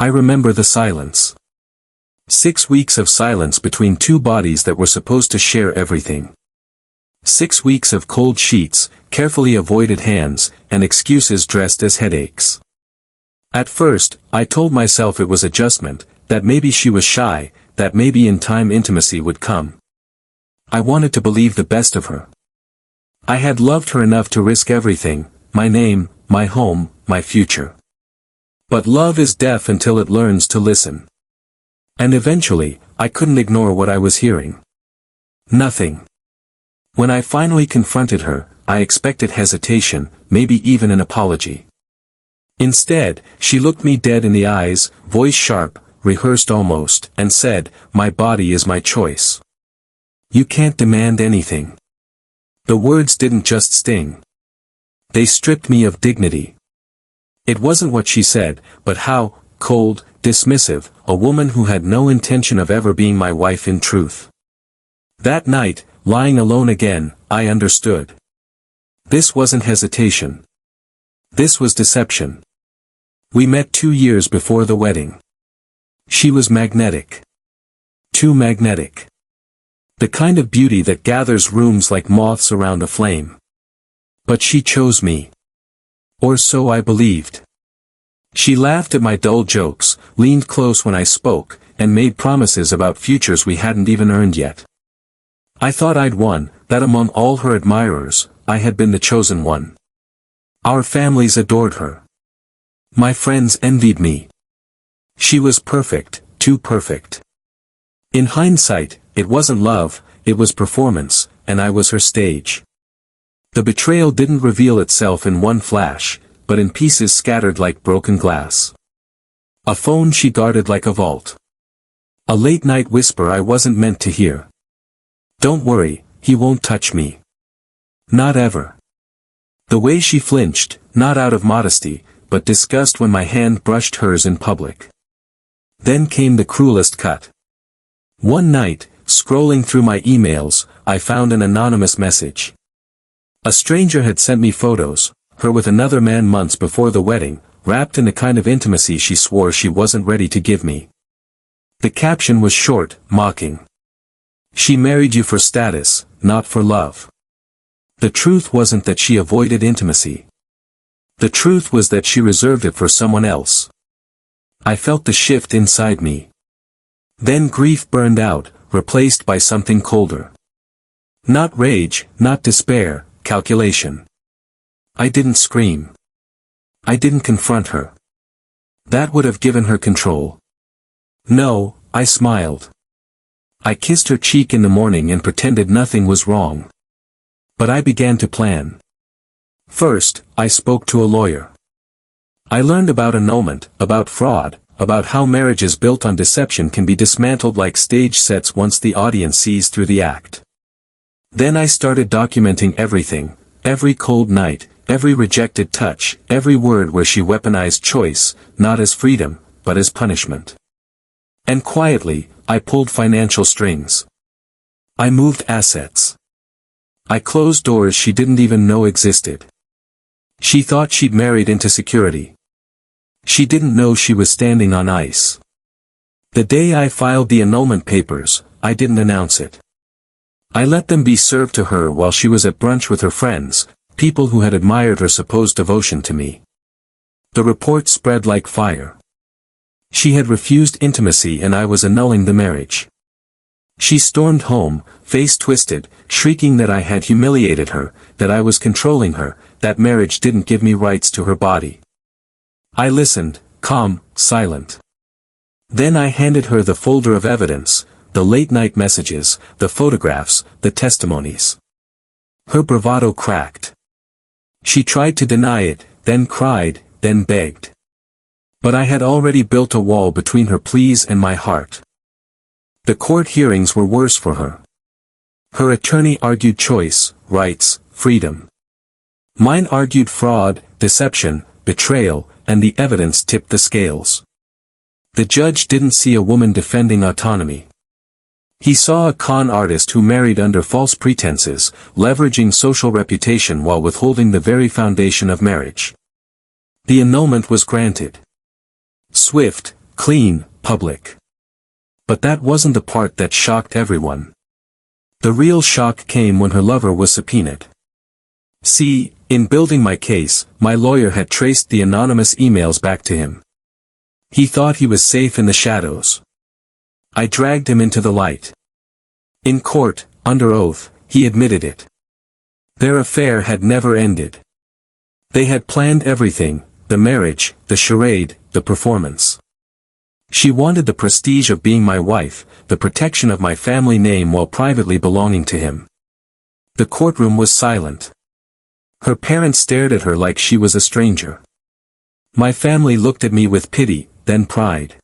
I remember the silence. 6 weeks of silence between two bodies that were supposed to share everything. 6 weeks of cold sheets, carefully avoided hands, and excuses dressed as headaches. At first, I told myself it was adjustment, that maybe she was shy, that maybe in time intimacy would come. I wanted to believe the best of her. I had loved her enough to risk everything, my name, my home, my future. But love is deaf until it learns to listen. And eventually, I couldn't ignore what I was hearing. Nothing. When I finally confronted her, I expected hesitation, maybe even an apology. Instead, she looked me dead in the eyes, voice sharp, rehearsed almost, and said, "My body is my choice. You can't demand anything." The words didn't just sting. They stripped me of dignity. It wasn't what she said, but how, cold, dismissive, a woman who had no intention of ever being my wife in truth. That night, lying alone again, I understood. This wasn't hesitation. This was deception. We met 2 years before the wedding. She was magnetic. Too magnetic. The kind of beauty that gathers rooms like moths around a flame. But she chose me. Or so I believed. She laughed at my dull jokes, leaned close when I spoke, and made promises about futures we hadn't even earned yet. I thought I'd won, that among all her admirers, I had been the chosen one. Our families adored her. My friends envied me. She was perfect, too perfect. In hindsight, it wasn't love, it was performance, and I was her stage. The betrayal didn't reveal itself in one flash, but in pieces scattered like broken glass. A phone she guarded like a vault. A late-night whisper I wasn't meant to hear. "Don't worry, he won't touch me. Not ever." The way she flinched, not out of modesty, but disgust when my hand brushed hers in public. Then came the cruelest cut. One night, scrolling through my emails, I found an anonymous message. A stranger had sent me photos, her with another man months before the wedding, wrapped in the kind of intimacy she swore she wasn't ready to give me. The caption was short, mocking. "She married you for status, not for love." The truth wasn't that she avoided intimacy. The truth was that she reserved it for someone else. I felt the shift inside me. Then grief burned out, replaced by something colder. Not rage, not despair, calculation. I didn't scream. I didn't confront her. That would have given her control. No, I smiled. I kissed her cheek in the morning and pretended nothing was wrong. But I began to plan. First, I spoke to a lawyer. I learned about annulment, about fraud, about how marriages built on deception can be dismantled like stage sets once the audience sees through the act. Then I started documenting everything, every cold night, every rejected touch, every word where she weaponized choice, not as freedom, but as punishment. And quietly, I pulled financial strings. I moved assets. I closed doors she didn't even know existed. She thought she'd married into security. She didn't know she was standing on ice. The day I filed the annulment papers, I didn't announce it. I let them be served to her while she was at brunch with her friends, people who had admired her supposed devotion to me. The report spread like fire. She had refused intimacy and I was annulling the marriage. She stormed home, face twisted, shrieking that I had humiliated her, that I was controlling her, that marriage didn't give me rights to her body. I listened, calm, silent. Then I handed her the folder of evidence, the late-night messages, the photographs, the testimonies. Her bravado cracked. She tried to deny it, then cried, then begged. But I had already built a wall between her pleas and my heart. The court hearings were worse for her. Her attorney argued choice, rights, freedom. Mine argued fraud, deception, betrayal, and the evidence tipped the scales. The judge didn't see a woman defending autonomy. He saw a con artist who married under false pretenses, leveraging social reputation while withholding the very foundation of marriage. The annulment was granted. Swift, clean, public. But that wasn't the part that shocked everyone. The real shock came when her lover was subpoenaed. See, in building my case, my lawyer had traced the anonymous emails back to him. He thought he was safe in the shadows. I dragged him into the light. In court, under oath, he admitted it. Their affair had never ended. They had planned everything, the marriage, the charade, the performance. She wanted the prestige of being my wife, the protection of my family name while privately belonging to him. The courtroom was silent. Her parents stared at her like she was a stranger. My family looked at me with pity, then pride.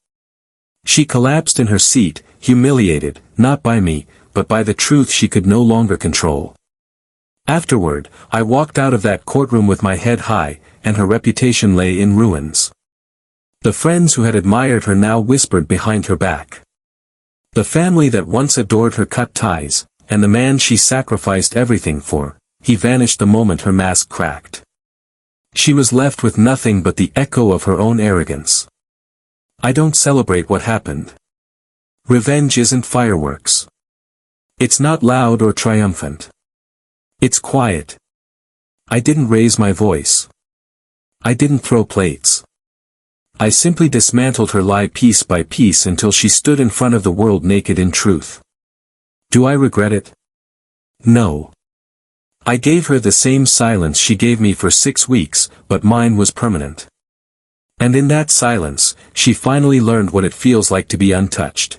She collapsed in her seat, humiliated, not by me, but by the truth she could no longer control. Afterward, I walked out of that courtroom with my head high, and her reputation lay in ruins. The friends who had admired her now whispered behind her back. The family that once adored her cut ties, and the man she sacrificed everything for, he vanished the moment her mask cracked. She was left with nothing but the echo of her own arrogance. I don't celebrate what happened. Revenge isn't fireworks. It's not loud or triumphant. It's quiet. I didn't raise my voice. I didn't throw plates. I simply dismantled her lie piece by piece until she stood in front of the world naked in truth. Do I regret it? No. I gave her the same silence she gave me for 6 weeks, but mine was permanent. And in that silence, she finally learned what it feels like to be untouched.